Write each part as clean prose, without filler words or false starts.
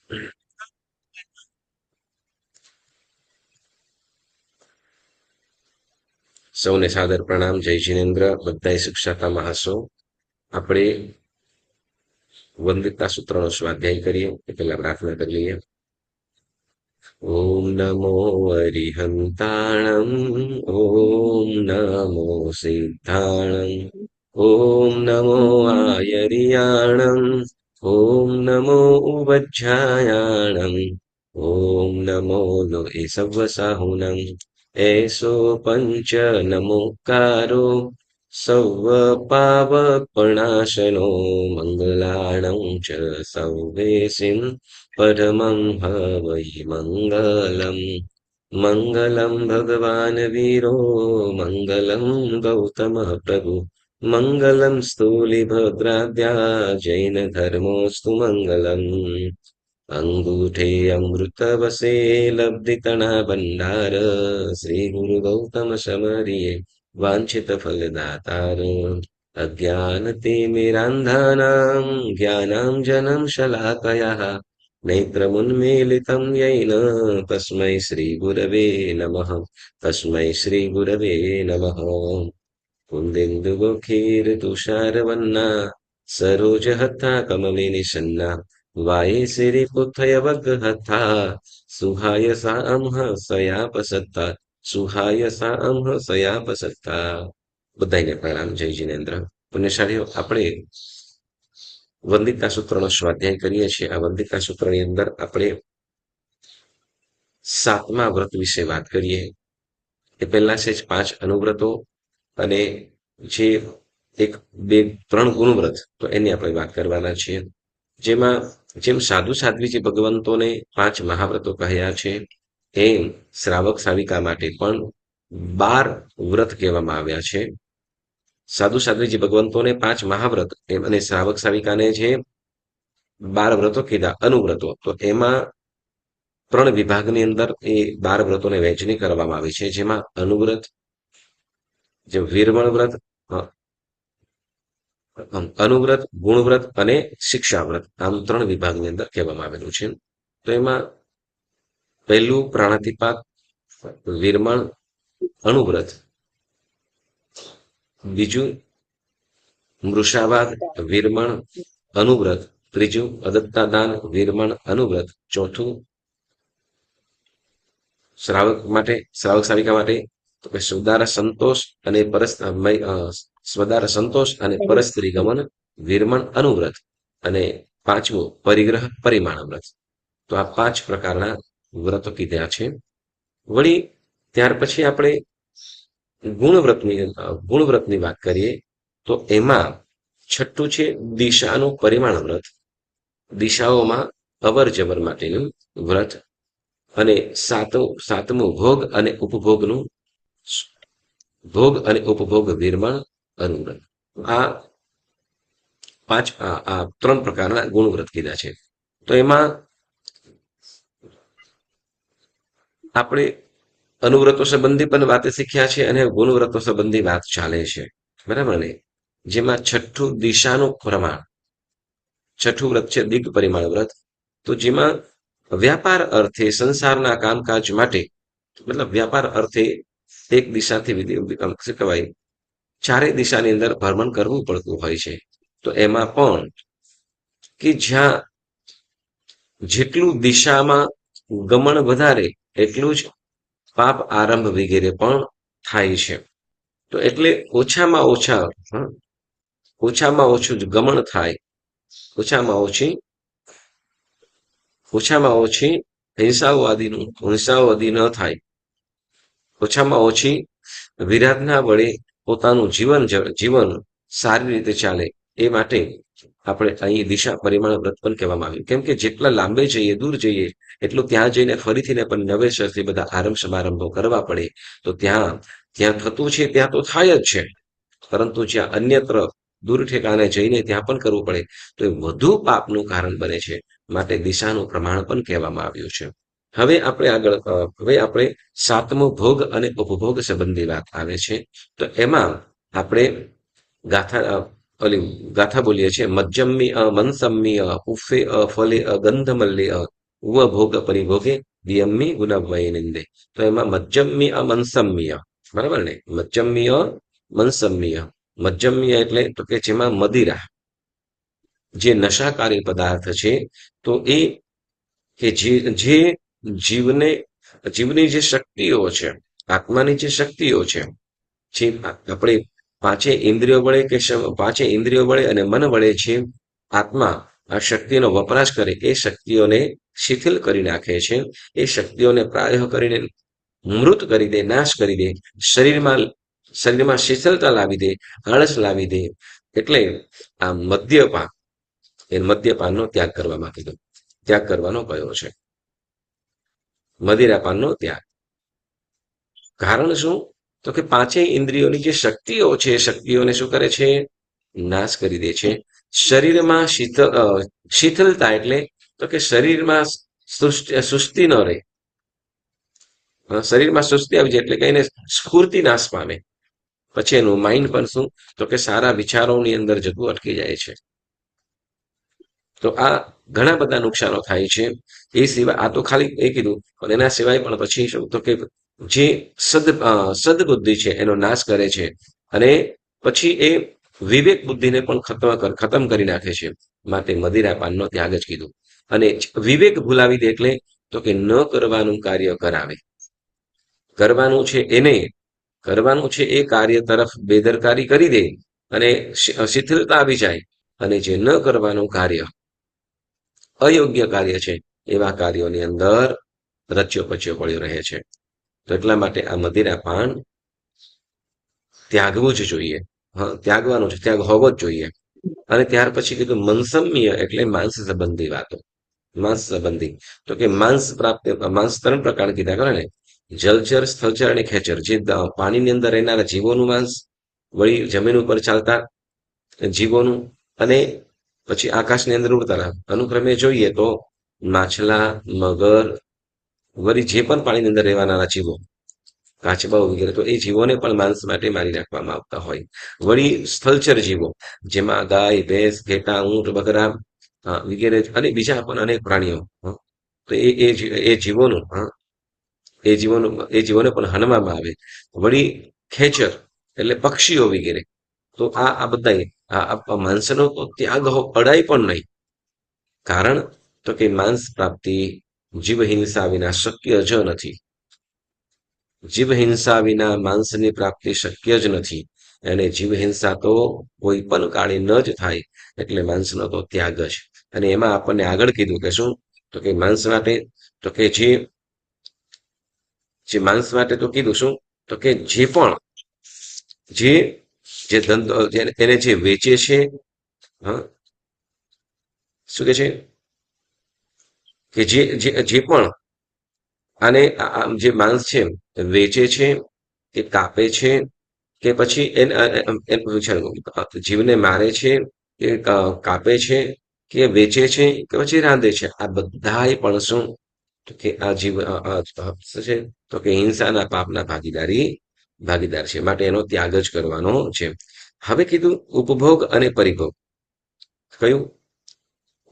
સૌને સાદર પ્રણામ. જય જિનેન્દ્ર. બધાય શિક્ષાતામાં હશો. આપણે વંદિતતા સૂત્રનો સ્વાધ્યાય કરીએ એ પહેલા પ્રાર્થના કરી લઈએ. ઓમ નમો અરિહંતાણમ. ઓમ નમો સિદ્ધાણમ. ઓમ નમો આયરિયાણમ. ઓમ નમો ઉવજ્જાયાણમ. ઓમ નમો લોહે સવ્વસાહુનમ. એસો પંચ નમોકારો સૌવ પાવપણાશનો મંગલાણં ચ સૌવેસિં પરમં હવૈ મંગલમ. મંગલમ ભગવાન વીરો મંગલમ ગૌતમ પ્રભુ મંગલમ સ્થૂલિભદ્રાદ્યા જૈન ધર્મોસ્તુ મંગલમ. અંગૂઠે અમૃતવસે લબ્ધિતણા ભંડાર શ્રી ગુરુ ગૌતમ સમરિયે વાંછિત ફલદાતાર. અજ્ઞાનતિમિરાંધાનાં જ્ઞાનાંજनं શલાકયા નેત્રमुन्मीलितं येन तस्मै श्रीगुरवे नमः. तस्मै श्रीगुरवे नमः. कुन्देन्दुमुखीर्तुषारवन्ना सरोजहत्था कमलिनिषन्ना वायेसिरिपुत्रयवग्हत्था सुहायसा अंहसयापसत्ता. સુહાયસા અંહસયાપસત્તા. બધાને પ્રણામ. જય જિનેન્દ્ર. પુણ્યશાળીઓ, આપણે વંદિતા સૂત્રનો સ્વાધ્યાય કરીએ છીએ. આ વંદિતા સૂત્રની અંદર આપણે 7મા વ્રત વિશે વાત કરીએ. એ પહેલા છે 5 અનુવ્રતો અને જે 1, 2, 3 ગુણવ્રત, તો એની આપણે વાત કરવાના છીએ. જેમાં જેમ સાધુ સાધ્વીજી ભગવંતોને 5 મહાવ્રતો કહ્યા છે, એમ શ્રાવક સાવિકા માટે પણ 12 વ્રત કહેવામાં આવ્યા છે. સાધુ સાધ્વીજી ભગવંતોને 5 મહાવ્રત અને શ્રાવક સાવિકાને જે 12 વ્રતો કીધા અનુવ્રતો, તો એમાં 3 વિભાગની અંદર એ 12 વ્રતોને વહેંચણી કરવામાં આવી છે. જેમાં અનુવ્રત, જે વીરમણ વ્રત, અનુવ્રત, ગુણવ્રત અને શિક્ષાવ્રત, આમ 3 વિભાગની અંદર કહેવામાં આવેલું છે. તો એમાં પહેલું પ્રાણાતિપાત, વીરમણ, અનુવ્રત. બીજું મૃષાવાદ, વીરમણ, અનુવ્રત. ત્રીજું અદત્તાદાન, વીરમણ, અનુવ્રત. ચોથું શ્રાવક સાવિકા માટે તો કે સ્વદાર સંતોષ અને પરસ્ત્રી ગમન, વીરમણ, અનુવ્રત. અને 5મું પરિગ્રહ પરિમાણ વ્રત. તો આ 5 પ્રકારના વ્રતો કીધા છે. વળી ત્યાર પછી આપણે ગુણવ્રતની વાત કરીએ, તો એમાં 6ઠું છે દિશાનું પરિમાણ વ્રત, દિશાઓમાં અવર જવર માટેનું વ્રત. અને 7મું ભોગ અને ઉપભોગ વીરમણ, અનુવ્રત. આ 3 પ્રકારના ગુણવ્રત કીધા છે. તો એમાં આપણે અનુવ્રતો સંબંધી પણ વાત શીખ્યા છે અને ગુણવ્રતો સંબંધી વાત ચાલે છે, બરાબર ને? જેમાં 6ઠું દિશાનું પ્રમાણ, 6ઠું વ્રત છે દિગ પરિમાણ વ્રત. તો જેમાં વ્યાપાર અર્થે સંસારના કામકાજ માટે, મતલબ વ્યાપાર અર્થે એક દિશાથી શું કહેવાય, 4 દિશાની અંદર ભ્રમણ કરવું પડતું હોય છે. તો એમાં પણ કે જ્યાં જેટલું દિશામાં ગમન વધારે એટલું જ પાપ આરંભ વગેરે પણ થાય છે. તો એટલે ઓછામાં ઓછું જ ગમન થાય, ઓછામાં ઓછી હિંસાઓ આદિ ન થાય, ઓછામાં ઓછી વિરાધના વડે પોતાનું જીવન સારી રીતે ચાલે, એ માટે આપણે અહીં દિશા પરિમાણ વ્રત પણ કહેવામાં આવ્યું. કેમ કે જેટલા લાંબે જઈએ, દૂર જઈએ, એટલું ત્યાં જઈને ફરીથી પણ નવેસરથી બધા આરંભ સમારંભો કરવા પડે. તો ત્યાં થતું છે ત્યાં તો થાય જ છે, પરંતુ જ્યાં અન્યત્ર દૂર ઠેકાણે જઈને ત્યાં પણ કરવું પડે તો એ વધુ પાપનું કારણ બને છે. માટે દિશાનું પ્રમાણ પણ કહેવામાં આવ્યું છે. હવે આપણે 7મો ભોગ અને ઉપભોગ સંબંધી વાત આવે છે. તો એમાં આપણે ગાથા બોલીએ છીએ. મજ્જમ્મી મનસમ્મી પુફે ફલે ગંધમલ્લી ઉપભોગ પરિભોગે દિયમ્મી ગુણવય નિંદે. તો એમાં મજ્જમ્ય મનસમ્ય, બરાબર ને? મજ્જમ્ય મનસમ્ય. મજ્જમ્ય એટલે તો કે જેમાં મદિરા, જે નશાકારી પદાર્થ છે, તો એ કે જે જીવને જીવની જે શક્તિઓ છે, આત્માની જે શક્તિઓ છે, જે આપણે પાંચે ઇન્દ્રિયો વડે કે પાંચે ઇન્દ્રિયો વડે અને મન વડે જે આત્મા આ શક્તિનો વપરાશ કરે, એ શક્તિઓને શિથિલ કરી નાખે છે. એ શક્તિઓને પ્રાય કરીને મૃત કરી દે, નાશ કરી દે, શરીરમાં શરીરમાં શીતળતા લાવી દે, આળસ લાવી દે. એટલે આ મદ્યપાન, એ મદ્યપાનનો ત્યાગ કરવામાં કીધું. ત્યાગ કરવાનો કયો છે, મદિરાપાનનો ત્યાગ. કારણ શું? તો કે પાંચેય ઇન્દ્રિયોની જે શક્તિઓ છે, એ શક્તિઓને શું કરે છે? નાશ કરી દે છે. શરીરમાં શીતળતા એટલે તો કે શરીરમાં સુસ્તી ન રહે. શરીરમાં સુસ્તી આવી જાય એટલે કે એને સ્ફૂર્તિ નાશ પામે. પછી એનું માઇન્ડ પણ શું? તો કે સારા વિચારોની અંદર જતું અટકી જાય છે. તો આ ઘણા બધા નુકસાનો થાય છે. એ સિવાય આ તો ખાલી એ કીધું, પણ એના સિવાય પણ પછી શું? તો કે જે સદબુદ્ધિ છે એનો નાશ કરે છે, અને પછી એ વિવેક બુદ્ધિને પણ ખતમ કરી નાખે છે. માટે મદિરાપાનનો ત્યાગ જ કીધું. અને વિવેક ભૂલાવી દે એટલે તો કે ન કરવાનું કાર્ય કરાવે. કરવાનું છે એને, કરવાનું છે એ કાર્ય તરફ બેદરકારી કરી દે અને શિથિલતા આવી જાય, અને જે ન કરવાનું કાર્ય, અયોગ્ય કાર્ય છે, એવા કાર્યોની અંદર રચ્યો પચ્યો પડ્યો રહે છે. તો એટલા માટે આ મદિરાપાન ત્યાગવું જ જોઈએ. હા, ત્યાગવાનું છે, ત્યાગ હોવો જ જોઈએ. અને ત્યાર પછી કીધું મનસમ્ય એટલે માંસ સંબંધી વાતો. માંસ સંબંધી તો કે માંસ પ્રાપ્ત, માંસ 3 પ્રકાર કીધા કરે ને: જલચર, સ્થળચર અને ખેચર. જે પાણીની અંદર રહેનારા જીવોનું માંસ, વળી જમીન ઉપર ચાલતા જીવોનું, અને પછી આકાશની અંદર ઉડતા. અનુક્રમે જોઈએ તો માછલા, મગર, વળી જે પણ પાણીની અંદર રહેવાના જીવો, કાચબાઓ વગેરે, તો એ જીવોને પણ માંસ માટે મારી નાખવામાં આવતા હોય. વળી સ્થળચર જીવો, જેમાં ગાય, ભેંસ, ઘેટા, ઊંટ, બકરા વગેરે, અને બીજા પણ અનેક પ્રાણીઓ. તો એ જીવોનું એ જીવોને પણ હણવામાં આવે. વળી ખેચર એટલે પક્ષીઓ વગેરે. તો આ બધા માંસનો તો ત્યાગ પડાય પણ નહીં. કારણ તો કે માંસ પ્રાપ્તિ જીવ હિંસા વિના શક્ય જ નથી. જીવ હિંસા વિના માંસની પ્રાપ્તિ શક્ય જ નથી. અને જીવ હિંસા તો કોઈ પણ કાળે ન જ થાય. એટલે માંસનો તો ત્યાગ જ. અને એમાં આપણને આગળ કીધું કે શું? તો કે માંસ માટે તો કે જે માંસ માટે તો કીધું શું? તો કે જે પણ જે જે ધંધો એને જે વેચે છે, હા, શું કે છે કે જે પણ આને જે માંસ છે વેચે છે, કે કાપે છે, કે પછી જીવને મારે છે, કે કાપે છે, કે વેચે છે, કે પછી રાંધે છે, આ બધાય પણ શું? તો કે આ જીવ શું છે? તો કે હિંસાના પાપના ભાગીદાર છે. માટે એનો ત્યાગ જ કરવાનો છે. હવે કીધું ઉપભોગ અને પરિભોગ. કયું?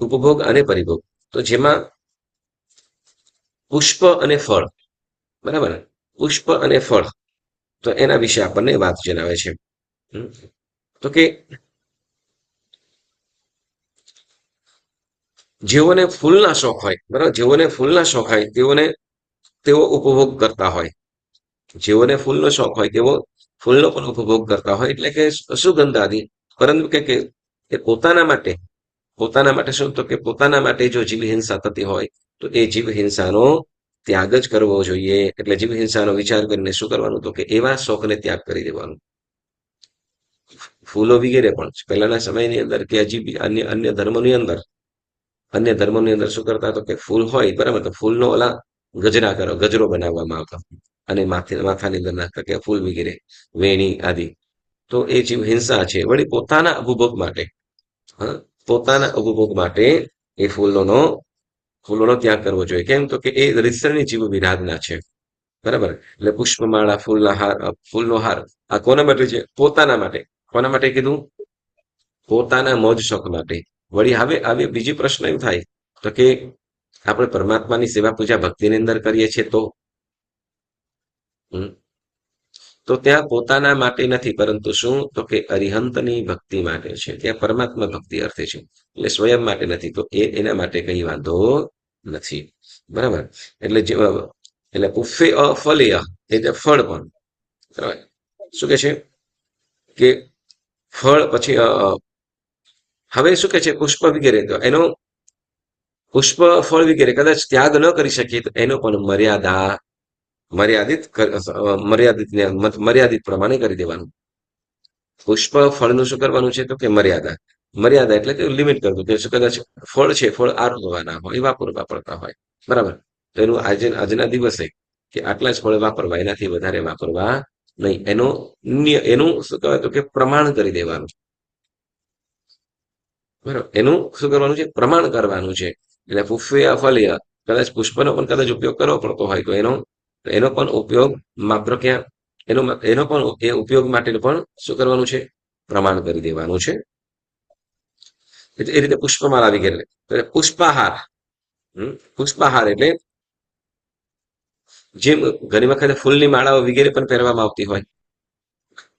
ઉપભોગ અને પરિભોગ. તો જેમાં પુષ્પ અને ફળ, બરાબર, પુષ્પ અને ફળ, તો એના વિશે આપણને વાત જણાવે છે. તો કે જેઓને ફૂલના શોખ હોય, બરાબર, જેઓને ફૂલના શોખ હોય તેઓ ઉપભોગ કરતા હોય. જેઓને ફૂલનો શોખ હોય તેઓ ફૂલનો પણ ઉપભોગ કરતા હોય, એટલે કે સુગંધ આદિ. પરંતુ કે પોતાના માટે શું? તો કે પોતાના માટે જો જીવ હિંસા થતી હોય, તો એ જીવ હિંસાનો ત્યાગ જ કરવો જોઈએ. એટલે જીવ હિંસાનો વિચાર કરીને શું કરવાનું? તો કે એવા શોખને ત્યાગ કરી દેવાનું. ફૂલો વગેરે પણ પહેલાના સમયની અંદર કે હજી અન્ય ધર્મોની અંદર શું કરતા? તો કે ફૂલ હોય, બરાબર, તો ફૂલનો ગજરો બનાવવામાં આવતો, અને માથાની અંદર નાખતા કે ફૂલ વગેરે, વેણી આદિ. તો એ જીવ હિંસા છે. વળી પોતાના ઉપભોગ માટે, હા, પોતાના ઉપભોગ માટે એ ફૂલોનો ત્યાગ કરવો જોઈએ. કેમ? તો કે એ રીતસરની જીવ વિરાધના છે, બરાબર. એટલે પુષ્પમાળા, ફૂલનો હાર, આ કોના માટે છે? પોતાના માટે. કોના માટે કીધું? પોતાના મોજ શોખ માટે. વળી હવે બીજી પ્રશ્ન એમ થાય તો કે આપણે પરમાત્માની સેવા પૂજા ભક્તિની અંદર કરીએ છીએ હમ, તો ત્યાં પોતાના માટે નથી, પરંતુ શું તો કે અરિહંતની ભક્તિ માટે છે, ત્યાં પરમાત્મા ભક્તિ અર્થે છે, એટલે સ્વયં માટે નથી. તો એના માટે કઈ વાંધો નથી. બરાબર. એટલે જે એટલે પુફે અફલેય એટલે ફળ પણ. બરાબર. શું કે છે કે ફળ પછી હવે શું કે છે પુષ્પ વગેરે, તો એનો પુષ્પ ફળ વગેરે કદાચ ત્યાગ ન કરી શકીએ તો એનો પણ મર્યાદિત મર્યાદિત પ્રમાણે કરી દેવાનું. પુષ્પ ફળનું શું કરવાનું છે તો કે મર્યાદા. મર્યાદા એટલે કે લિમિટ કરવું કે કદાચ ફળ છે, ફળ આરોગવાના હોય, વાપરવા પડતા હોય. બરાબર. તો એનું આજના દિવસે કે આટલા જ ફળ વાપરવા, એનાથી વધારે વાપરવા નહીં. એનું શું કહેવાય તો કે પ્રમાણ કરી દેવાનું. બરાબર. એનું શું કરવાનું છે પ્રમાણ કરવાનું છે. એટલે પુષ્પયા ફલ્ય કદાચ પુષ્પનો પણ કદાચ ઉપયોગ કરવો પડતો હોય તો એનો પણ ઉપયોગ માત્ર ક્યાં એનો પણ એ ઉપયોગ માટે પણ શું કરવાનું છે પ્રમાણ કરી દેવાનું છે. એ રીતે પુષ્પમાળા આવી ગયેલી એટલે પુષ્પાહાર. પુષ્પાહાર એટલે જેમ ઘણી વખત ફૂલની માળાઓ વગેરે પણ પહેરવામાં આવતી હોય,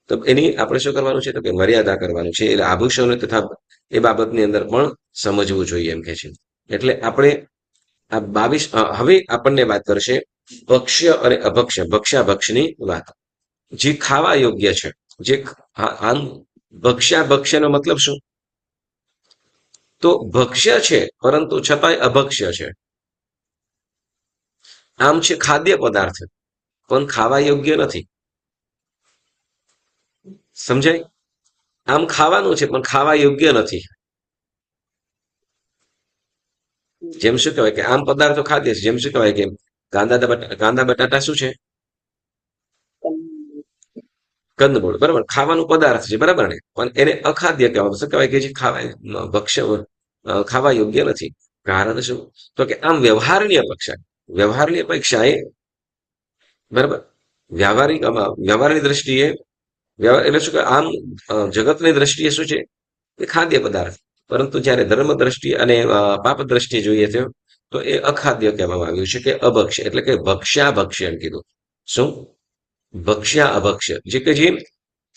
તો એની આપણે શું કરવાનું છે તો કે મર્યાદા કરવાનું છે. એટલે આભૂષણો તથા એ બાબતની અંદર પણ સમજવું જોઈએ એમ કે છે. એટલે આપણે આ 22 હવે આપણને વાત કરશે ભક્ષ્ય અને અભક્ષ્ય, ભક્ષ્યાભક્ષની વાત. જે ખાવા યોગ્ય છે, જે આમ ભક્ષ્યાભક્ષ્યનો મતલબ શું તો ભક્ષ્ય છે પરંતુ છતાંય અભક્ષ્ય છે. આમ છે ખાદ્ય પદાર્થ પણ ખાવા યોગ્ય નથી. સમજાય? આમ ખાવાનું છે પણ ખાવા યોગ્ય નથી. જેમ શું કહેવાય કે આમ પદાર્થો ખાદ્ય છે, જેમ શું કહેવાય કે કાંદા બટાટા શું છે કંદમૂળ. બરાબર. ખાવાનું પદાર્થ છે. બરાબર ને, પણ એને અખાદ્ય કહેવાય. શું કહેવાય કે જે ખાવાય ભક્ષ્ય ખાવા યોગ્ય નથી. કારણ શું તો કે આમ વ્યવહારની અપેક્ષાએ બરાબર વ્યવહારની દ્રષ્ટિએ એટલે શું કે આમ જગતની દ્રષ્ટિએ શું છે એ ખાદ્ય પદાર્થ, પરંતુ જયારે ધર્મ દ્રષ્ટિએ અને પાપ દ્રષ્ટિએ જોઈએ તો એ અખાદ્ય કહેવામાં આવ્યું છે કે અભક્ષ્ય, એટલે કે ભક્ષ્યાભક્ષ્ય એમ કીધું. શું ભક્ષ્યા અભક્ષ્ય જે કે જે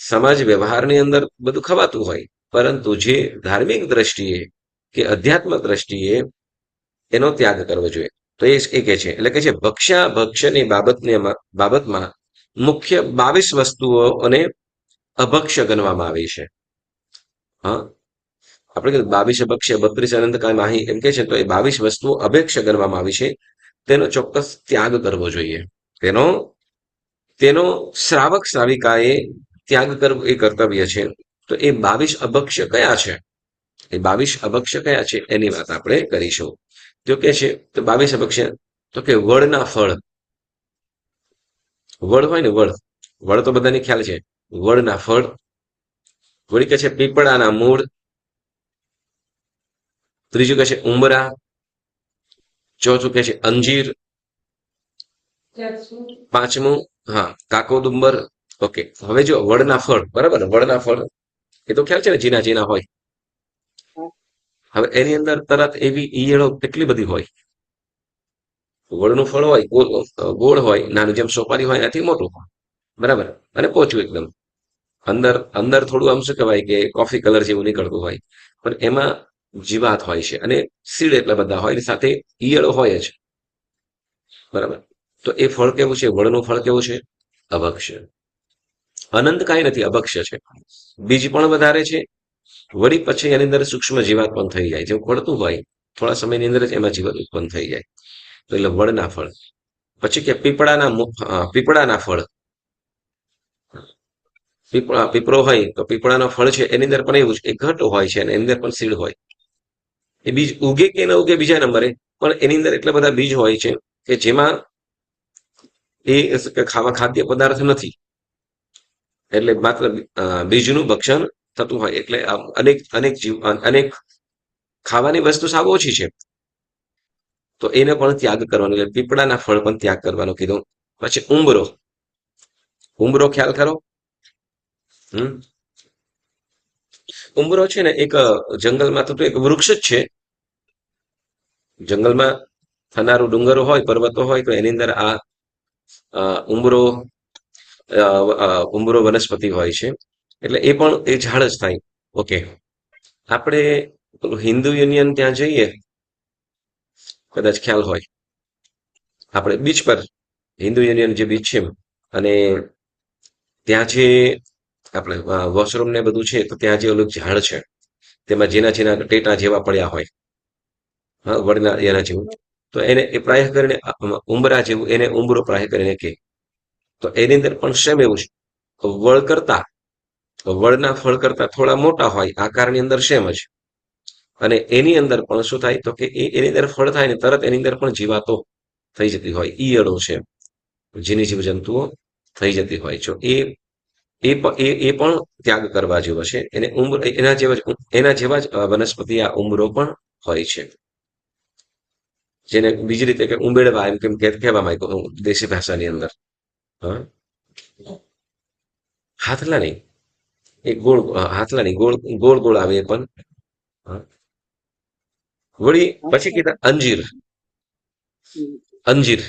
સમાજ વ્યવહારની અંદર બધું ખવાતું હોય, પરંતુ જે ધાર્મિક દ્રષ્ટિએ કે અધ્યાત્મ દ્રષ્ટિએ એનો ત્યાગ કરવો જોઈએ. તો એ કે છે એટલે કે છે ભક્ષ્યાભક્ષ્યની બાબતમાં મુખ્ય 22 વસ્તુઓ અને અભક્ષ્ય ગણવામાં આવી છે. હા, આપણે કીધું 22 અભક્ષ્ય 32 અનંતકાય માહી એમ કે છે, તો એ 22 વસ્તુઓ અભક્ષ્ય ગણવામાં આવી છે. તેનો ચોક્કસ ત્યાગ કરવો જોઈએ. તેનો તેનો શ્રાવક શ્રાવિકાએ ત્યાગ કરવો એ કર્તવ્ય છે. તો એ 22 અભક્ષ્ય કયા છે, એ 22 અભક્ષ્ય કયા છે એની વાત આપણે કરીશું. તો કે છે તો 22 અભક્ષ્ય તો કે વડના ફળ. વડ હોય ને વડ તો બધાની ખ્યાલ છે. વડના ફળ. વળી કે છે પીપળાના મૂળ. ત્રીજું કે છે ઉંબરા. ચોથું કે છે અંજીર. પાંચમું હા કાકોડુંબર. ઓકે. હવે જો વડના ફળ, બરાબર વડના ફળ એ તો ખ્યાલ છે ને ઝીણા ઝીણા હોય. હવે એની અંદર તરત એવી ઈયળો કેટલી બધી હોય. વડનું ફળ હોય ગોળ હોય, નાનું જેમ સોપારી હોય એનાથી મોટું. બરાબર. અને પોચું એકદમ. અંદર અંદર થોડું આમ શું કહેવાય કે કોફી કલર જેવું નીકળતું હોય, પણ એમાં જીવાત હોય છે અને સીડ એટલા બધા હોય, સાથે ઈયળો હોય જ. બરાબર. તો એ ફળ કેવું છે વડનું ફળ કેવું છે અભક્ષ્ય. અનંત કાંઈ નથી, અભક્ષ્ય છે. બીજ પણ વધારે છે. વળી પછી એની અંદર સૂક્ષ્મ જીવાત પણ થઈ જાય, જેવું ખોડતું હોય થોડા સમયની અંદર જ એમાં જીવાત ઉત્પન્ન થઈ જાય. તો એટલે વડના ફળ. પછી કે પીપળાના ફળ. પીપળો હોય તો પીપળાનો ફળ છે એની અંદર પણ એવું છે એ ઘટ હોય છે અને એની અંદર પણ સીડ હોય. એ બીજ ઉગે કે ન ઉગે બીજા નંબરે, પણ એની અંદર એટલા બધા બીજ હોય છે કે જેમાં એ ખાદ્ય પદાર્થ નથી. એટલે માત્ર બીજનું ભક્ષણ થતું હોય. એટલે અનેક અનેક અનેક ખાવાની વસ્તુ સાવ ઓછી છે, તો એને પણ ત્યાગ કરવાનો, એટલે પીપળાના ફળ પણ ત્યાગ કરવાનો કીધું. પછી ઉંબરો ખ્યાલ કરો. ઉંબરો છે ને એક જંગલમાં થતું એક વૃક્ષ જ છે. જંગલમાં થનારું ડુંગરો હોય, પર્વતો હોય તો એની અંદર આ ઉંબરો ઉંબરો વનસ્પતિ હોય છે. એટલે એ પણ એ ઝાડ જ થાય. ઓકે, આપણે હિન્દુ યુનિયન ત્યાં જઈએ, કદાચ ખ્યાલ હોય, આપણે બીચ પર હિન્દુ યુનિયન જે બીચ છે, અને ત્યાં જે આપણે વોશરૂમ ને બધું છે, તો ત્યાં જે ઓલું ઝાડ છે તેમાં જેના જેના ટેટા જેવા પડ્યા હોય, હા, વડના એના જેવું, તો એને એ પ્રાય કરીને ઉંબરા જેવું, એને ઉંબરો પ્રાય કરીને કે, તો એની અંદર પણ સેમ એવું છે. વળ કરતા વળના ફળ કરતા થોડા મોટા હોય, આકારની અંદર સેમ જ. અને એની અંદર પણ શું થાય તો કે એની અંદર ફળ થાય ને તરત એની અંદર પણ જીવાતો થઈ જતી હોય, ઈયળો છે, જીની જીવજંતુઓ થઈ જતી હોય છે. એ પણ ત્યાગ કરવા જેવો છે. એને એના જેવા જ વનસ્પતિ આ ઉંબરો પણ હોય છે, જેને બીજી રીતે કે ઉંબેડવા એમ કેમ કહેવામાં આવ્યું દેશી ભાષાની અંદર. હા, હાથલા નહીં, એ ગોળ, હાથલા નહીં, ગોળ ગોળ ગોળ આવે એ પણ. હા. વળી પછી કીધા અંજીર. અંજીર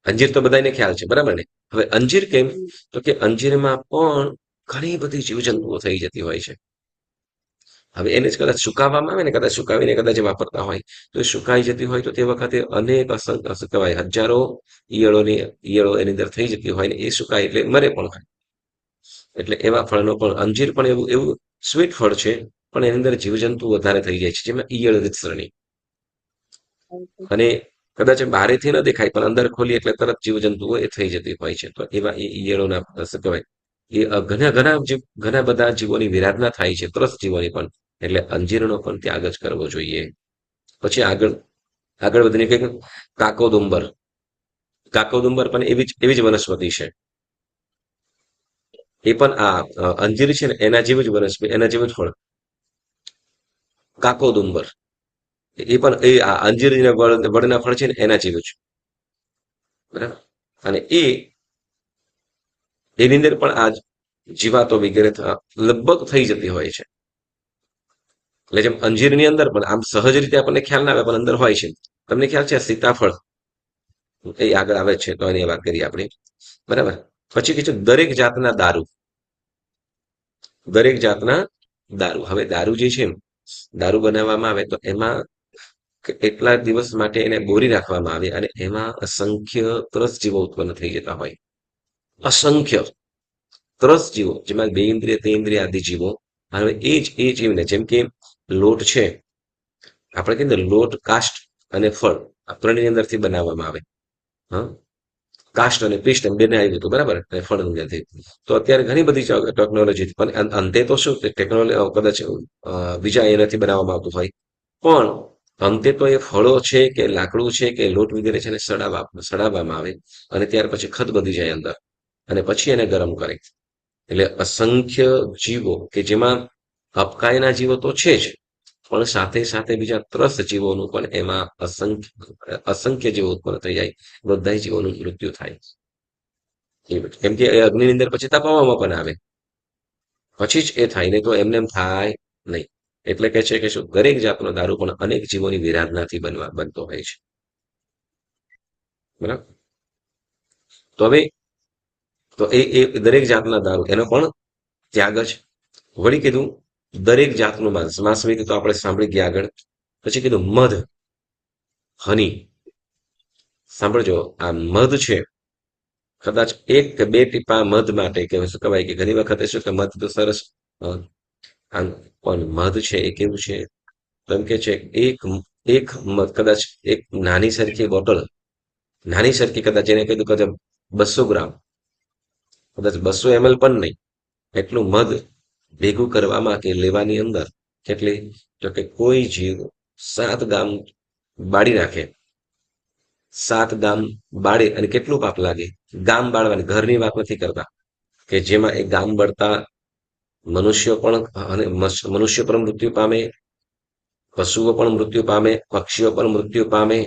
અંજીર તો બધાને ખ્યાલ છે, બરાબર ને? હવે અંજીર કેમ, તો કે અંજીરમાં પણ ઘણી બધી જીવજંતુઓ થઈ જતી હોય છે. હવે એને જ કદાચ સુકાવવામાં આવે ને, કદાચ સુકાવીને કદાચ વાપરતા હોય, તો સુકાઈ જતી હોય તો તે વખતે અનેક શું કહેવાય, હજારો ઈયળો એની અંદર થઈ જતી હોય ને એ સુકાય એટલે મરે પણ હોય. એટલે એવા ફળનો પણ અંજીર પણ એવું એવું સ્વીટ ફળ છે, પણ એની અંદર જીવજંતુ વધારે થઈ જાય છે, જેમાં ઈયળ રીતસરણી. અને કદાચ બારેથી ન દેખાય પણ અંદર ખોલી એટલે તરત જીવજંતુઓ એ થઈ જતી હોય છે. તો એવા એ ઈયળોના શું કહેવાય, એ ઘણા ઘણા ઘણા બધા જીવોની વિરાધના થાય છે, ત્રસ્ત જીવોની પણ. એટલે અંજીરનો પણ ત્યાગ જ કરવો જોઈએ. પછી આગળ આગળ વધીને કંઈક કાકોદુંબર. કાકોદુંબર પણ એવી જ વનસ્પતિ છે. એ પણ આ અંજીર છે ને એના જેવું જ વનસ્પતિ, એના જેવું જ ફળ, કાકોદુંબર. એ પણ એ આ અંજીરના વડના ફળ છે ને એના જેવું જ, બરાબર. અને એની અંદર પણ આ જીવાતો વગેરે લગભગ થઈ જતી હોય છે. એટલે જેમ અંજીરની અંદર પણ આમ સહજ રીતે આપણને ખ્યાલ ના આવે પણ અંદર હોય છે. તમને ખ્યાલ છે સીતાફળ, એ આગળ આવે છે તો એની વાત કરીએ આપણે, બરાબર. પછી કે છે દરેક જાતના દારૂ. દરેક જાતના દારૂ. હવે દારૂ જે છે, દારૂ બનાવવામાં આવે તો એમાં એટલા દિવસ માટે એને બોરી રાખવામાં આવે અને એમાં અસંખ્ય ત્રસ જીવો ઉત્પન્ન થઈ જતા હોય. અસંખ્ય ત્રસ જીવો, જેમાં બે ઇન્દ્રિય તે ઇન્દ્રિય આદિ જીવો. હવે એ જીવને જેમ કે લોટ છે, આપણે કહીએ ને લોટ, કાષ્ટ અને ફળ આ ત્રણની અંદરથી બનાવવામાં આવે. હા, કાસ્ટ અને પિસ્ટ એમ બંને આવ્યું હતું, બરાબર, ફળની અંદરથી. તો અત્યારે ઘણી બધી ટેકનોલોજી, પણ અંતે તો શું ટેકનોલોજી કદાચ બીજા એનાથી બનાવવામાં આવતું હોય, પણ અંતે તો એ ફળો છે કે લાકડું છે કે લોટ વગેરે છે ને સડાવવામાં આવે અને ત્યાર પછી ખત બધી જાય અંદર અને પછી એને ગરમ કરે. એટલે અસંખ્ય જીવો કે જેમાં અપકાયના જીવો તો છે જ, પણ સાથે સાથે બીજા ત્રસ્ત જીવોનું પણ એમાં અસંખ્ય જીવો ઉત્પન્ન થઈ જાય, બધા જીવોનું મૃત્યુ થાય. કેમ કે એ અગ્નિની અંદર પછી તપાવવામાં પણ આવે, પછી જ એ થાય, નહીં તો એમને એમ થાય નહીં. એટલે કે છે કે શું દરેક જાતનો દારૂ પણ અનેક જીવોની વિરાધનાથી બનતો હોય છે, બરાબર. તો હવે તો એ દરેક જાતના દારૂ એનો પણ ત્યાગ જ. વળી કીધું દરેક જાતનું માંસ. માંસ વિશે તો આપણે સાંભળી ગયા આગળ. પછી કીધું મધ, હની. સાંભળજો, આ મધ છે, કદાચ એક કે બે ટીપા મધ માટે કે શું કહેવાય કે ઘણી વખતે શું કે મધ તો સરસ, પણ મધ છે એ કેવું છે, કેમ કે છે એક એક કદાચ એક નાની સરખી બોટલ, નાની સરખી કદાચ એને કીધું કદાચ 200 ગ્રામ, કદાચ 200 ml પણ નહીં, એટલું મધ ભેગું કરવામાં કે લેવાની અંદર કેટલી, તો કે કોઈ જીવ 7 ગામ બાળી નાખે, 7 ગામ બાળે અને કેટલું પાપ લાગે. ગામ બાળવાની ઘરની વાત નથી કરતા, કે જેમાં એ ગામ બળતા મનુષ્યો પણ, અને મનુષ્ય પણ મૃત્યુ પામે, પશુઓ પણ મૃત્યુ પામે, પક્ષીઓ પણ મૃત્યુ પામે,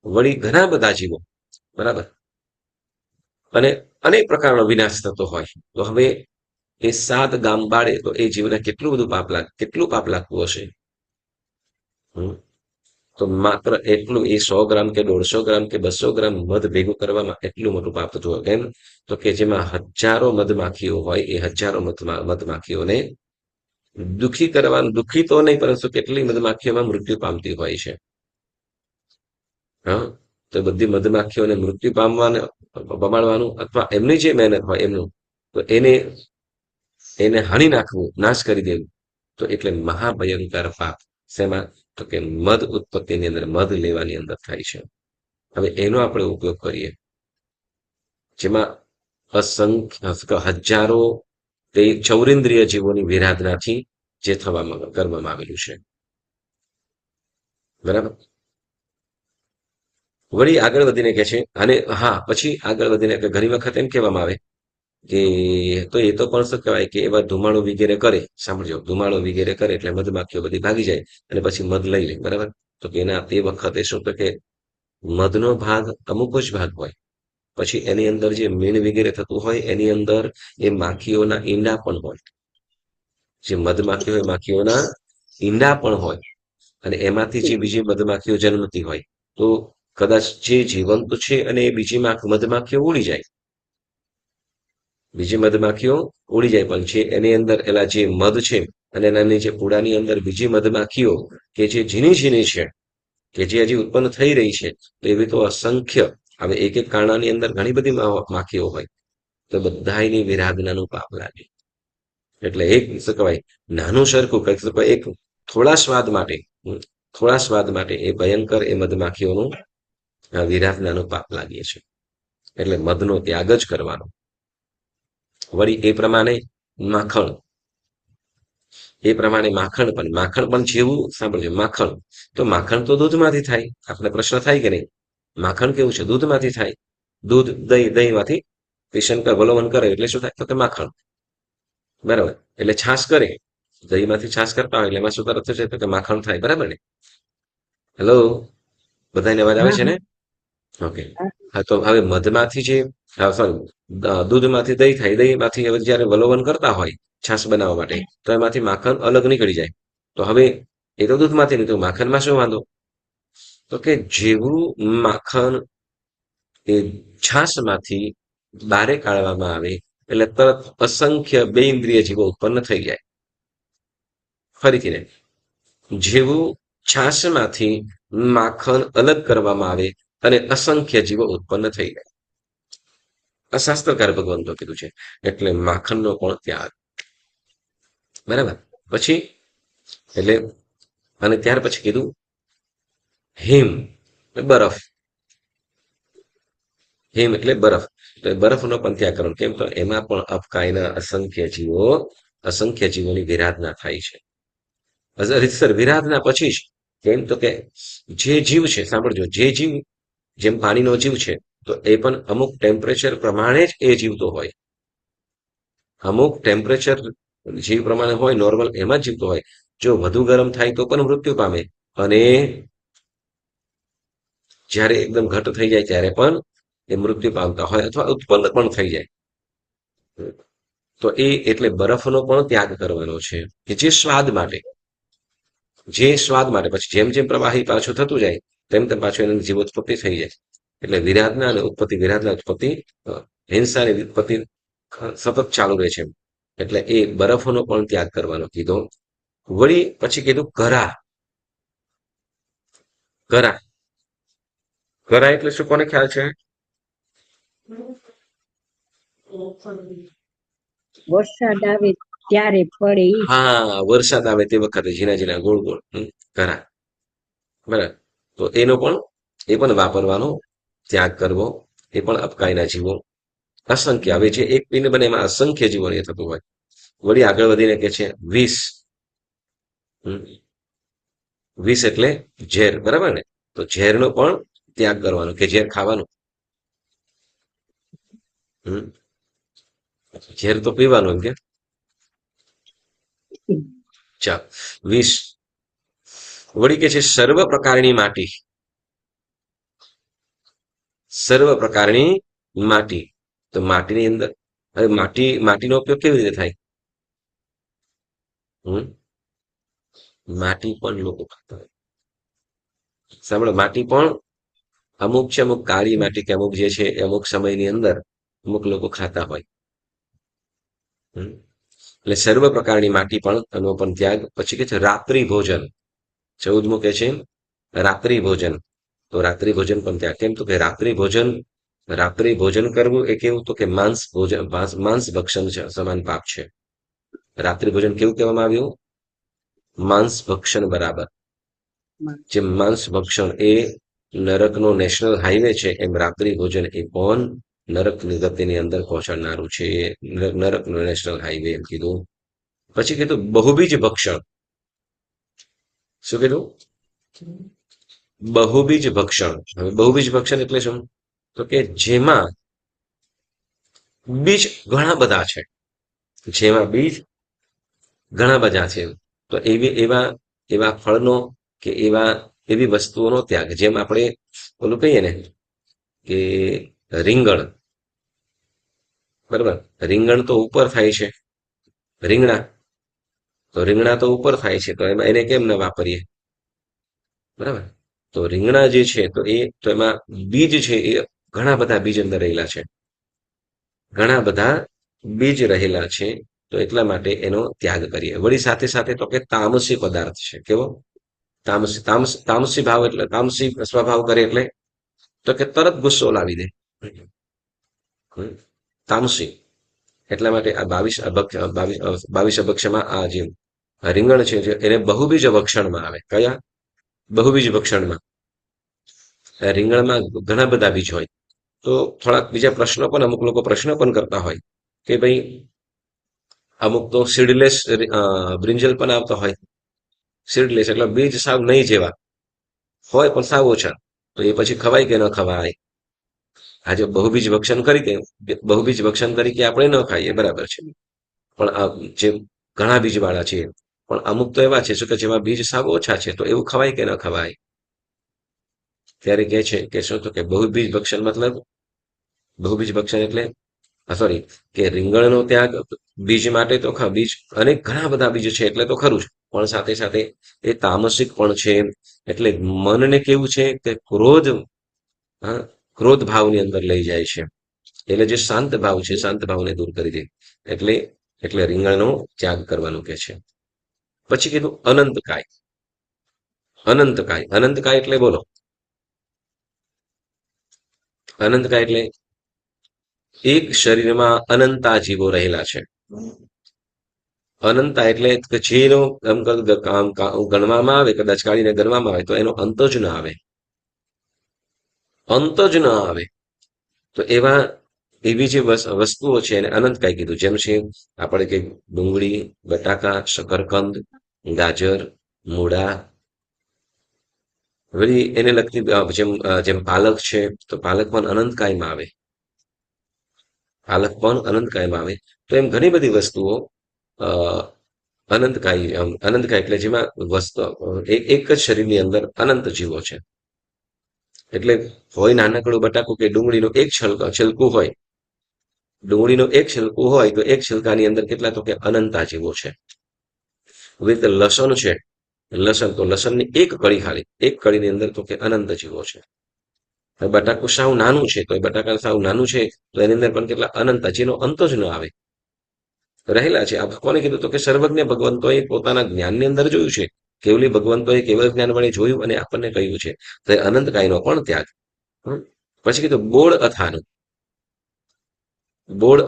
વળી ઘણા બધા જીવો, બરાબર. અને અનેક પ્રકારનો વિનાશ થતો હોય. તો હવે એ 7 ગામ બાળે તો એ જીવને કેટલું બધું પાપ કેટલું પાપ લાગતું હશે. તો માત્ર એટલું એ 100 ગ્રામ કે 150 ગ્રામ કે 200 ગ્રામ મધ ભેગું કરવામાં એટલું મોટું પાપ થતું હોય. કેમ? તો કે જેમાં હજારો મધમાખીઓ હોય એ હજારો મધમાખીઓને દુઃખી તો નહીં, પરંતુ કેટલી મધમાખીઓમાં મૃત્યુ પામતી હોય છે. હા, તો બધી મધમાખીઓને મૃત્યુ પમાડવાનું અથવા એમની જે મહેનત હોય એમનું, તો એને હાણી નાખવું, નાશ કરી દેવું, તો એટલે મહાભયંકર પાપ. શેમાં? તો કે મધ ઉત્પત્તિની અંદર, મધ લેવાની અંદર થાય છે. હવે એનો આપણે ઉપયોગ કરીએ, જેમાં અસંખ્ય હજારો તે ચૌરેન્દ્રિય જીવોની વિરાધનાથી જે કરવામાં આવેલું છે. બરાબર. વળી આગળ વધીને કે છે, અને હા, પછી આગળ વધીને ઘણી વખત એમ કહેવામાં આવે કે તો એ તો પણ શું કહેવાય કે એવા ધુમાડો વગેરે કરે, સાંભળજો, ધુમાડો વગેરે કરે એટલે મધમાખીઓ બધી ભાગી જાય અને પછી મધ લઈ લે. બરાબર. તો કે એના તે વખતે શું તો કે મધનો ભાગ અમુક જ ભાગ હોય, પછી એની અંદર જે મીણ વગેરે થતું હોય એની અંદર એ માખીઓના ઈંડા પણ હોય. જે મધમાખી હોય માખીઓના ઈંડા પણ હોય, અને એમાંથી જે બીજી મધમાખીઓ જન્મતી હોય, તો કદાચ જે જીવંત છે અને એ બીજી મધમાખીઓ ઉડી જાય, બીજી મધમાખીઓ ઉડી જાય, પણ છે એની અંદર એલા જે મધ છે અને એની જે પૂડાની અંદર બીજી મધમાખીઓ કે જે ઝીણી ઝીણી છે, કે જે હજી ઉત્પન્ન થઈ રહી છે, તો એવી તો અસંખ્ય. હવે એક એક કારણાની અંદર ઘણી બધી માખીઓ હોય, તો બધાની વિરાધનાનું પાપ લાગે. એટલે એક શું કહેવાય, નાનું સરખું કંઈક શું કહેવાય, એક થોડા સ્વાદ માટે, થોડા સ્વાદ માટે એ ભયંકર એ મધમાખીઓનું વિરાધનાનું પાપ લાગીએ છે. એટલે મધનો ત્યાગ જ કરવાનો. વળી એ પ્રમાણે માખણ, માખણ પણ જેવું, સાંભળજો, માખણ તો દૂધમાંથી થાય. આપણે પ્રશ્ન થાય કે નહીં? માખણ કેવું છે? દૂધમાંથી થાય. દૂધ, દહીંમાંથી શંકર વલોવન કરે એટલે શું થાય? તો કે માખણ. બરાબર. એટલે છાશ કરે, દહીંમાંથી છાશ કરતા હોય એટલે એમાં શું તરત થશે? તો કે માખણ થાય. બરાબર ને? હેલો, બધાને અવાજ આવે હા છે ને? ઓકે. હા, તો હવે મધમાંથી જે, સોરી, દૂધમાંથી દહીં થાય, દહીંમાંથી હવે જ્યારે વલોવન કરતા હોય છાશ બનાવવા માટે, તો એમાંથી માખણ અલગ નીકળી જાય. તો હવે એ તો દૂધમાંથી નીકળ્યું, માખણમાં શું વાંધો? તો કે જેવું માખણ એ છાશમાંથી બારે કાઢવામાં આવે એટલે તરત અસંખ્ય બે ઇન્દ્રિય જીવો ઉત્પન્ન થઈ જાય. ફરીથી ને, જેવું છાશમાંથી માખણ અલગ કરવામાં આવે અને અસંખ્ય જીવો ઉત્પન્ન થઈ જાય. આ શાસ્ત્રકાર ભગવંતો કીધું છે. એટલે માખણનો પણ ત્યાગ. બરાબર. પછી એટલે, અને ત્યાર પછી કીધું હિમ, બરફ. હિમ એટલે બરફ. એટલે બરફનો પણ ત્યાગ કરવાનો. કેમ? તો એમાં પણ અપકાયના અસંખ્ય જીવોની વિરાધના થાય છે. રીતસર વિરાધના પછી જ, કેમ? તો કે જે જીવ છે, સાંભળજો, જે જીવ જેમ પાણીનો જીવ છે, તો એ પણ અમુક ટેમ્પરેચર પ્રમાણે જ એ જીવતો હોય. અમુક ટેમ્પરેચર જીવ પ્રમાણે હોય, નોર્મલ એમાં જ જીવતો હોય. જો વધુ ગરમ થાય તો પણ મૃત્યુ પામે, અને જ્યારે એકદમ ઘટ થઈ જાય ત્યારે પણ એ મૃત્યુ પામતા હોય અથવા ઉત્પન્ન પણ થઈ જાય. તો એ એટલે બરફનો પણ ત્યાગ કરવાનો છે, કે જે સ્વાદ માટે, પછી જેમ જેમ પ્રવાહી પાછું થતું જાય તેમ તેમ પાછું એની જીવોત્પત્તિ થઈ જાય. એટલે વિરાધના અને ઉત્પત્તિ, વિરાધના ઉત્પત્તિ, હિંસાની ઉત્પત્તિ સતત ચાલુ રહે છે. એટલે એ બરફનો પણ ત્યાગ કરવાનો કીધો. વળી પછી કીધું કરા. કરા, કરા એટલે શું? કોને ખ્યાલ છે? વરસાદ આવે ત્યારે પડે ઈ. હા, વરસાદ આવે તે વખતે ઝીણા ઝીણા ગોળ ગોળ કરા. બરાબર. તો એ પણ વાપરવાનો, ત્યાગ કરવો. એ પણ અપકાયના જીવો અસંખ્ય. હવે જે એક પિંડ બને એમાં અસંખ્ય જીવન એ થતું હોય. વળી આગળ વધીને કે છે વિષ. વિષ એટલે ઝેર. બરાબર ને? તો ઝેરનો પણ ત્યાગ કરવાનો, કે ઝેર ખાવાનું. ઝેર તો પીવાનું એમ કે. ચાલ, વિષ. વળી કે છે સર્વ પ્રકારની માટી. સર્વ પ્રકારની માટી. તો માટીની અંદર, હવે માટીનો ઉપયોગ કેવી રીતે થાય? માટી પણ લોકો ખાતા હોય. સાંભળો, માટી પણ અમુક છે, અમુક કાળી માટી કે અમુક જે છે એ અમુક સમયની અંદર અમુક લોકો ખાતા હોય. હમ. એટલે સર્વ પ્રકારની માટી પણ એનો પણ ત્યાગ. પછી કે છે રાત્રિ ભોજન. 14મું કે છે રાત્રિ ભોજન. તો રાત્રિ ભોજન પણ ત્યાગ. કેમ? તો કે રાત્રિ ભોજન કરવું એ કેવું? તો કે માંસ ભક્ષણ છે, સમાન પાપ છે. રાત્રિ ભોજન કેવું કહેવામાં આવ્યું? માંસ ભક્ષણ બરાબર. જે માંસ ભક્ષણ એ નરકનો નેશનલ હાઈવે છે, એમ રાત્રિ ભોજન એ પણ નરકની ગતિની અંદર પહોંચાડનારું છે. નરકનો નેશનલ હાઈવે એમ કીધું. પછી કીધું બહુબીજ ભક્ષણ. શું કીધું? બહુબીજ ભક્ષણ. હવે બહુબીજ ભક્ષણ એટલે શું? તો કે જેમાં બીજ ઘણા બધા છે. જેમાં બીજ ઘણા બધા છે. તો એવા એવા ફળનો કે એવી વસ્તુઓનો ત્યાગ. જેમ આપણે ઓલું કહીએ ને કે રીંગણ, બરાબર, રીંગણ તો ઉપર થાય છે, રીંગણા તો ઉપર થાય છે, તો એમાં એને કેમ ન વાપરીએ? બરાબર. તો રીંગણા જે છે તો એમાં બીજ છે, એ ઘણા બધા બીજ અંદર રહેલા છે, ઘણા બધા બીજ રહેલા છે. તો એટલા માટે એનો ત્યાગ કરીએ. વળી સાથે સાથે તો કે તામસી પદાર્થ છે. કેવો? તામસી ભાવ એટલે તામસી સ્વભાવ કરે એટલે તો કે તરત ગુસ્સો લાવી દે. તામસી. એટલા માટે આ 22 અભક્ષમાં આ જે રીંગણ છે એને બહુબીજ ભક્ષણમાં આવે. કયા? બહુબીજ ભક્ષણમાં. રીંગણમાં ઘણા બધા બીજ હોય. તો થોડાક બીજા પ્રશ્નો પણ અમુક લોકો પ્રશ્ન પણ કરતા હોય કે ભાઈ અમુક તો સીડલેસ બ્રિંજલ પણ આવતા હોય. સીડલેસ એટલે બીજ સાવ નહીં જેવા હોય પણ સાવ ઓછા. તો એ પછી ખવાય કે ન ખવાય? આજે બહુબીજ ભક્ષણ તરીકે આપણે ન ખાઈએ, બરાબર છે, પણ આ જે ઘણા બીજ વાળા છે, પણ અમુક તો એવા છે કે જેમાં બીજ સાવ ઓછા છે, તો એવું ખવાય કે ન ખવાય? ત્યારે કે છે કે શું? તો કે બહુબીજ ભક્ષણ એટલે સોરી, કે રીંગણનો ત્યાગ બીજ માટે તો બીજ અને ઘણા બધા બીજ છે એટલે તો ખરું જ, પણ સાથે સાથે એ તામસિક પણ છે. એટલે મનને કેવું છે કે ક્રોધ ભાવની અંદર લઈ જાય છે. એટલે જે શાંત ભાવ છે, શાંત ભાવને દૂર કરી દે. એટલે એટલે રીંગણનો ત્યાગ કરવાનું કે છે. પછી કીધું અનંતકાય. અનંતકાય એટલે બોલો, અનંતકાય એટલે એક શરીરમાં અનંતા જીવો રહેલા છે. અનંતા એટલે કે જેનો ગણવામાં આવે, કદાચ કાઢીને ગણવામાં આવે તો એનો અંત જ ન આવે. તો એવી જે વસ્તુઓ છે એને અનંતકાય કીધું. જેમ છે આપણે કે ડુંગળી, બટાકા, શકરકંદ, ગાજર, મૂળા, વળી એને લગતી જેમ પાલક છે, તો પાલક પણ અનંતકાયમાં આવે. તો એમ ઘણી બધી વસ્તુઓ અનંતકાય એટલે જેમાં વસ્તુ એક જ શરીરની અંદર અનંત જીવો છે. એટલે હોય નાનકડું બટાકું કે ડુંગળીનું એક છિલકું હોય, તો એક છિલકાની અંદર કેટલા? તો કે અનંતા જીવો છે. હવે રીતે લસણ છે, તો લસણની એક કળીની અંદર તો કે અનંત જીવો છે. બટાકું સાવ નાનું છે, તો એ બટાકા સાવ નાનું છે, તો એની અંદર પણ કેટલા અનંત, જેનો અંત જ ન આવે, રહેલા છે. આ કોને કીધું? તો કે સર્વજ્ઞ ભગવંતોએ પોતાના જ્ઞાનની અંદર જોયું છે. કેવલી ભગવંતોએ કેવલ જ્ઞાન વડે જોયું અને આપણને કહ્યું છે. તો અનંતકાયનો પણ ત્યાગ. પછી કીધું બોળ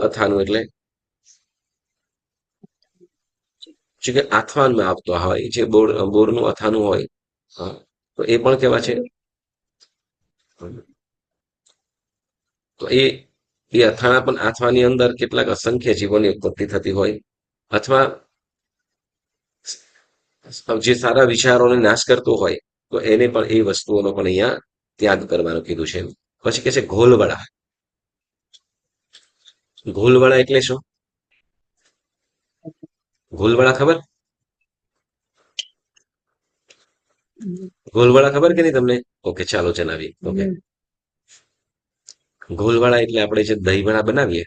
અથાનું એટલે કે આથવામાં આવતો હોય જે બોરનું અથાનું હોય, તો એ પણ કેવા છે? તો એ અથાણા પણ આથવાની અંદર કેટલાક અસંખ્ય જીવોની ઉત્પત્તિ થતી હોય, અથવા જે સારા વિચારોને નાશ કરતો હોય, તો એને પણ એ વસ્તુઓનો પણ અહીંયા ત્યાગ કરવાનું કીધું છે. પછી કે છે ઘોલવડા એટલે શું? ઘોલવડા ખબર? ઘોલવડા ખબર કે નહીં તમને? ઓકે, ચાલો જણાવીએ. ઓકે, ઘોલવડા એટલે આપણે જે દહીંવડા બનાવીએ,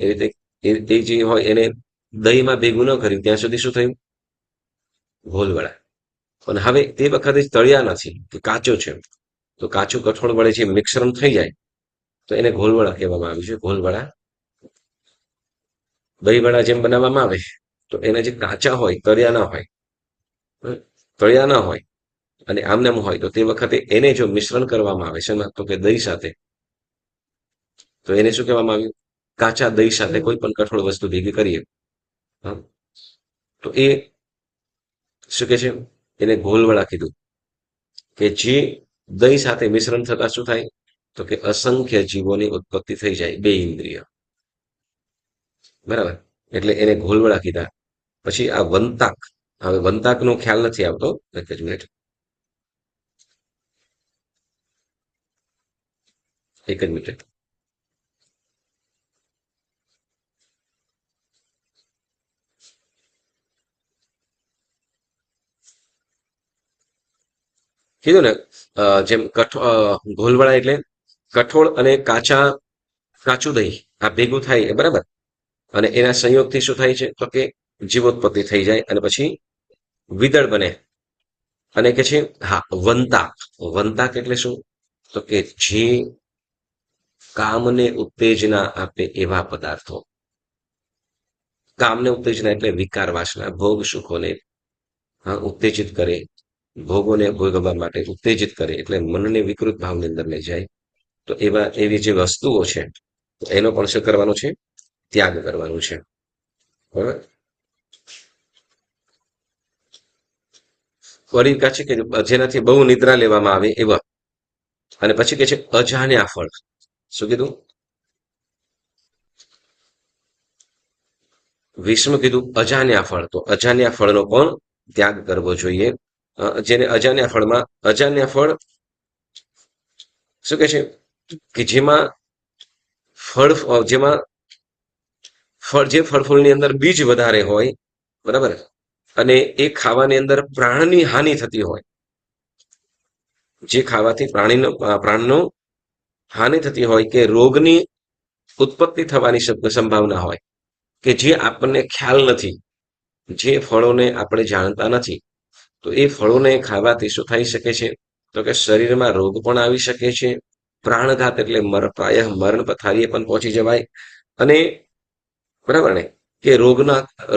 એ રીતે એ જે હોય એને દહીંમાં ભેગું ન કર્યું ત્યાં સુધી શું થયું? ગોલવડા. પણ હવે તે વખતે તળિયા નથી કે કાચો છે, તો કાચું કઠોળ વડે જે મિશ્રણ થઈ જાય તો એને ગોલવડા કહેવામાં આવ્યું છે. ગોલવડા દહીંવડા જેમ બનાવવામાં આવે તો એના જે કાચા હોય, તળિયા ના હોય અને આમનામ હોય તો તે વખતે એને જો મિશ્રણ કરવામાં આવે છે ને, તો કે દહીં સાથે, તો એને શું કહેવામાં આવ્યું? કાચા દહીં સાથે કોઈ પણ કઠોળ વસ્તુ ભેગી કરીએ તો એ શું કે છે? એને ગોલવડા કીધું. કે જે દહીં સાથે મિશ્રણ થતા શું થાય? તો કે અસંખ્ય જીવોની ઉત્પત્તિ થઈ જાય, બે ઇન્દ્રિય. બરાબર, એટલે એને ગોલવડા કીધા. પછી આ વંતાક, હવે વંતાક નો ખ્યાલ નથી આવતો, એક જ મિનિટ, એક જ મિનિટ. કીધું ને જેમ ગોલવડા એટલે કઠોળ અને કાચું દહીં આ ભેગું થાય, બરાબર, અને એના સંયોગથી શું થાય છે? તો કે જીવોત્પત્તિ થઈ જાય અને પછી વિદળ બને. અને કે છે હા વંતાક. વંતાક એટલે શું? તો કે જે કામને ઉત્તેજના આપે એવા પદાર્થો. કામને ઉત્તેજના એટલે વિકાર વાસના, ભોગ સુખોને ઉત્તેજિત કરે, ભોગોને ભોગવવા માટે ઉત્તેજિત કરે, એટલે મનને વિકૃત ભાવની અંદર લઈ જાય. તો એવી જે વસ્તુઓ છે એનો પણ શું કરવાનું છે? ત્યાગ કરવાનું છે. બરાબર. વળી કહે છે કે જેનાથી બહુ નિદ્રા લેવામાં આવે એવા. અને પછી કે છે અજાણ્યા ફળ. શું કીધું? વિષ્ણુ કીધું અજાણ્યા ફળ. તો અજાણ્યા ફળનો પણ ત્યાગ કરવો જોઈએ. જેને અજાણ્યા ફળ શું કે છે? કે જેમાં જે ફળફૂલની અંદર બીજ વધારે હોય, બરાબર, અને એ ખાવાની અંદર પ્રાણની હાનિ થતી હોય, જે ખાવાથી પ્રાણનો હાનિ થતી હોય, કે રોગની ઉત્પત્તિ થવાની સંભાવના હોય, કે જે આપણને ખ્યાલ નથી, જે ફળોને આપણે જાણતા નથી, તો એ ફળોને ખાવાથી શું થઈ શકે છે? તો કે શરીરમાં રોગ પણ આવી શકે છે, પ્રાણઘાત એટલે પ્રાયઃ મરણ પથારીએ પણ પહોંચી જવાય, અને બરાબર ને, કે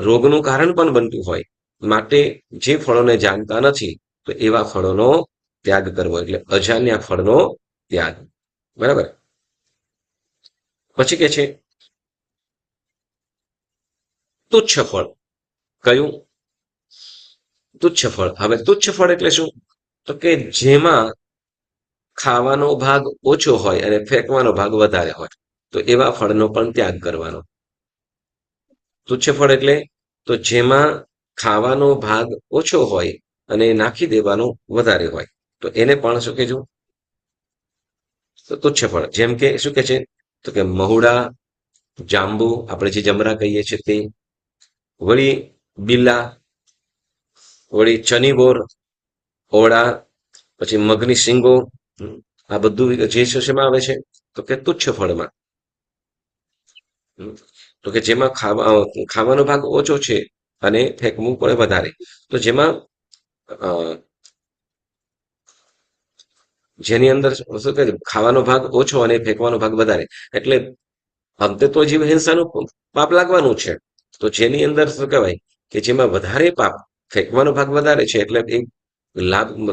રોગનું કારણ પણ બનતું હોય. માટે જે ફળોને જાણતા નથી તો એવા ફળોનો ત્યાગ કરવો, એટલે અજાણ્યા ફળનો ત્યાગ. બરાબર. પછી કે છે તુચ્છ ફળ. કયું? તુચ્છ ફળ. હવે તુચ્છ ફળ એટલે શું? તો કે જેમાં ખાવાનો ભાગ ઓછો હોય અને ફેંકવાનો ભાગ વધારે હોય, તો એવા ફળનો પણ ત્યાગ કરવાનો. તુચ્છ ફળ એટલે તો જેમાં ખાવાનો ભાગ ઓછો હોય અને નાખી દેવાનો વધારે હોય, તો એને પણ શું કહેજો? તો તુચ્છ ફળ. જેમ કે શું કે છે? તો કે મહુડા, જાંબુ, આપણે જે જમરા કહીએ છીએ તે, વળી બિલ્લા, વળી ચનીબોર, ઓળા, પછી મગની શીંગો, આ બધું જે શેમાં આવે છે? તો કે તુચ્છ ફળમાં. તો કે જેમાં ખાવાનો ભાગ ઓછો છે અને ફેંકવું પડે વધારે, તો જેમાં જેની અંદર શું કહે છે? ખાવાનો ભાગ ઓછો અને ફેંકવાનો ભાગ વધારે, એટલે અંતે તો જીવ હિંસાનું પાપ લાગવાનું છે. તો જેની અંદર શું કહેવાય કે જેમાં વધારે પાપ, ફેંકવાનો ભાગ વધારે છે, એટલે એ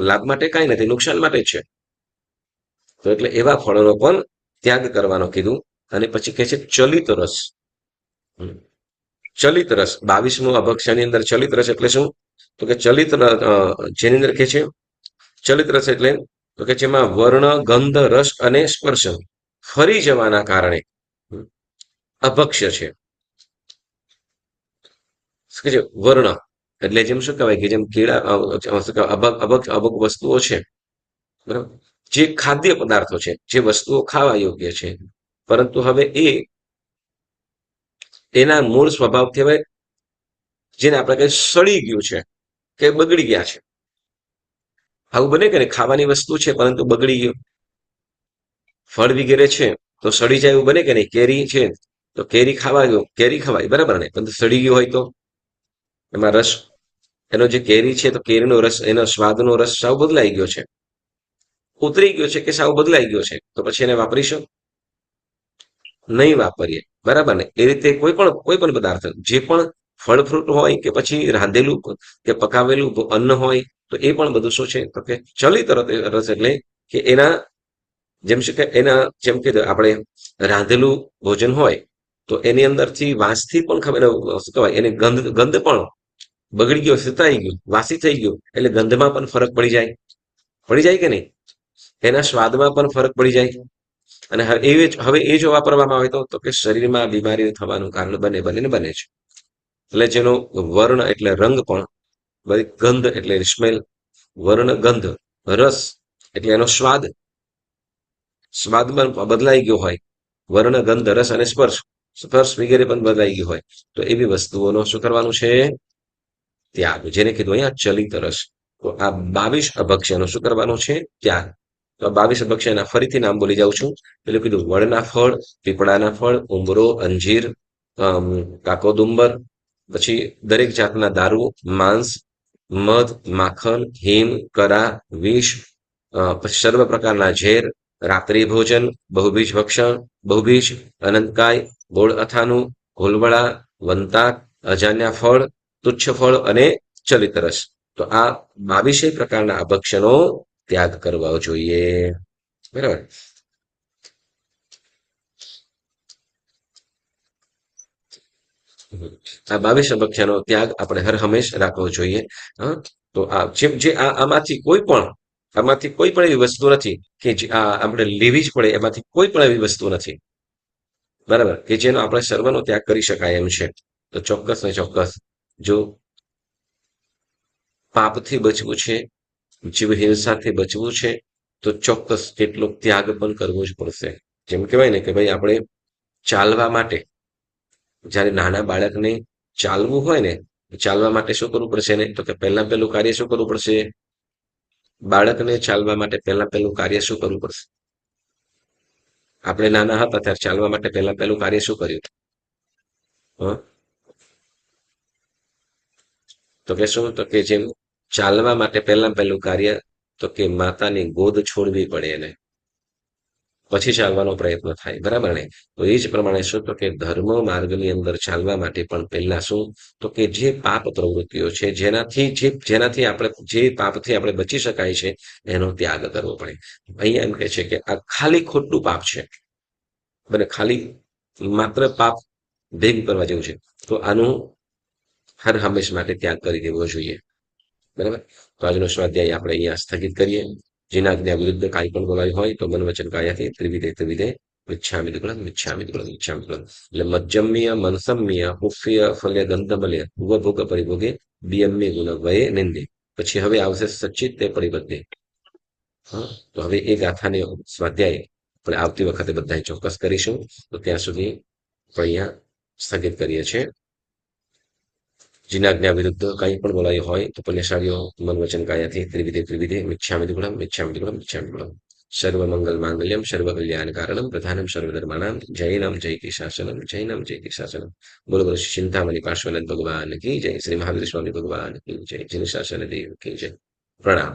લાભ માટે કાંઈ નથી, નુકસાન માટે જ છે. તો એટલે એવા ફળોનો પણ ત્યાગ કરવાનો કીધું. અને પછી કહે છે ચલિત રસ. ચલિત રસ 22મું અભક્ષની અંદર ચલિત રસ એટલે શું? તો કે જેની અંદર કે છે ચલિત રસ એટલે તો કે જેમાં વર્ણ, ગંધ, રસ અને સ્પર્શ ફરી જવાના કારણે અભક્ષ્ય છે. શું છે? વર્ણ એટલે જેમ શું કહેવાય કે જેમ કીડા, અભક વસ્તુઓ છે, બરાબર, જે ખાદ્ય પદાર્થો છે, જે વસ્તુઓ ખાવા યોગ્ય છે, પરંતુ હવે એના મૂળ સ્વભાવથી હવે જેને આપણે કહીએ સડી ગયું છે કે બગડી ગયા છે. આવું બને કે ખાવાની વસ્તુ છે પરંતુ બગડી ગયું. ફળ વગેરે છે તો સડી જાય એવું બને કે નહીં? કેરી છે તો કેરી ખવાય, બરાબર ને, પરંતુ સડી ગયું હોય તો એમાં રસ એનો જે કેરી છે તો કેરીનો રસ, એનો સ્વાદનો રસ સાવ બદલાઈ ગયો છે, ઉતરી ગયો છે કે સાવ બદલાઈ ગયો છે, તો પછી એને વાપરીશું? નહીં વાપરીએ, બરાબર ને? એ રીતે કોઈ પણ પદાર્થ, જે પણ ફળ ફ્રૂટ હોય કે પછી રાંધેલું કે પકાવેલું અન્ન હોય, તો એ પણ બધું શું છે તો કે ચલિત રસ એટલે કે એના જેમ છે કે એના જેમ કે આપણે રાંધેલું ભોજન હોય તો એની અંદરથી વાસથી પણ ખબર શું કહેવાય એને ગંધ પણ બગડી ગયો, સિતાઈ ગયું, વાસી થઈ ગયું એટલે ગંધમાં પણ ફરક પડી જાય કે નહીં? એના સ્વાદમાં પણ ફરક પડી જાય. અને હવે એ જો વાપરવામાં આવે તો કે શરીરમાં બીમારી થવાનું કારણ બને છે. એટલે જેનો વર્ણ એટલે રંગ પણ, ગંધ એટલે સ્મેલ, વર્ણ ગંધ, રસ એટલે એનો સ્વાદમાં બદલાઈ ગયો હોય, વર્ણ ગંધ રસ અને સ્પર્શ વગેરે પણ બદલાઈ ગયું હોય, તો એવી વસ્તુઓનો શું કરવાનું છે? ત્યાગ. જેને કીધું અહીંયા ચલિત રસ. તો આ 22 અભક્ષ્યનો શું કરવાનું છે? ત્યાગ. તો આ 22 અભક્ષ્યના ફરીથી નામ બોલી જાઉં છું. પેલું કીધું વડના ફળ, પીપળાના ફળ, ઉંબરો, અંજીર, કાકોદુંબર, પછી દરેક જાતના દારૂ, માંસ, મધ, માખણ, હિમ, કરા, વિષ, પછી સર્વ પ્રકારના ઝેર, રાત્રિ ભોજન, બહુબીજ, અનંતકાય, ગોળ અથાનું, ઘોલવડા, વંતાક, અજાન્યા ફળ, તુચ્છ ફળ અને ચલિત રસ. તો આ 22 પ્રકારના અભક્ષ્યનો ત્યાગ કરવા જોઈએ. બરાબર. આ 22 અભક્ષ્યનો ત્યાગ આપણે હર હંમેશ રાખવો જોઈએ. હા, તો આ જે આમાંથી કોઈ પણ એવી વસ્તુ નથી કે જે આપણે લેવી જ પડે, એમાંથી કોઈ પણ એવી વસ્તુ નથી, બરાબર, કે જેનો આપણે સર્વનો ત્યાગ કરી શકાય એમ છે. તો ચોક્કસ ને ચોક્કસ જો પાપથી બચવું છે, જીવ હિંસાથી બચવું છે, તો ચોક્કસ કેટલોક ત્યાગ પણ કરવો જ પડશે. જેમ કહેવાય ને કે ભાઈ આપણે ચાલવા માટે, જ્યારે નાના બાળકને ચાલવું હોય ને, ચાલવા માટે શું કરવું પડશે ને? તો કે પહેલું કાર્ય શું કરવું પડશે? બાળકને ચાલવા માટે પહેલું કાર્ય શું કરવું પડશે? આપણે નાના હતા ત્યારે ચાલવા માટે પહેલું કાર્ય શું કર્યું? હં? તો કે શું? તો કે જેમ ચાલવા માટે પહેલું કાર્ય તો કે માતાની ગોદ છોડવી પડે એને, પછી ચાલવાનો પ્રયત્ન થાય, બરાબર ને? તો એ જ પ્રમાણે શું? તો કે ધર્મ માર્ગની અંદર ચાલવા માટે પણ પહેલા શું? તો કે જે પાપ પ્રવૃત્તિઓ છે, જેનાથી આપણે જે પાપથી આપણે બચી શકાય છે, એનો ત્યાગ કરવો પડે. અહીંયા એમ કહે છે કે આ ખાલી ખોટું પાપ છે, બને ખાલી માત્ર પાપ ભેગું કરવા જેવું છે, તો આનું હર હંમેશ માટે ત્યાગ કરી દેવો જોઈએ. બરાબર. તો આજનો સ્વાધ્યાય આપણે અહીંયા સ્થગિત કરીએ. જેના આજ્ઞા વિરુદ્ધ કાંઈ પણ બોલાયું હોય તો મન વચન કાયાથી ત્રિવિધે મિચ્છામિ દુક્કડમ મિચ્છામિ દુક્કડમ મિચ્છામિ દુક્કડમ. એટલે મજ્જમ્ય મનસમ્ય પુફ્ય ફલ્ય ગંધમલ્ય ભોગ પરિભોગે બિયમ્ય ગુણ વયે નિંદે. પછી હવે આવશે સચ્ચિત તે પરિબદ્ધે. હા, તો હવે એ ગાથાને સ્વાધ્યાય આપણે આવતી વખતે બધા ચોક્કસ કરીશું. તો ત્યાં સુધી આપણે અહીંયા સ્થગિત કરીએ છીએ. જેના આજ્ઞા વિરુદ્ધ કંઈ પણ બોલાયું હોય તો પુણ્યશાળીઓ મન વચન કાયાથી ત્રિવિધે મિચ્છામિ દુક્કડમ મિચ્છામિ દુક્કડમ મિચ્છામિ દુક્કડમ. સર્વમંગલ માંગલ્યમ સર્વ કલ્યાણ કારણમ પ્રધાનમ સર્વધર્માણામ જય નામ જયતિ શાસનમ. બોલો બોલો શ્રી ચિંતામણી પાર્શ્વનાથ ભગવાન કી જય, શ્રી મહાવીર સ્વામી ભગવાન કી જય, જય શાસન દેવ કી જય. પ્રણામ.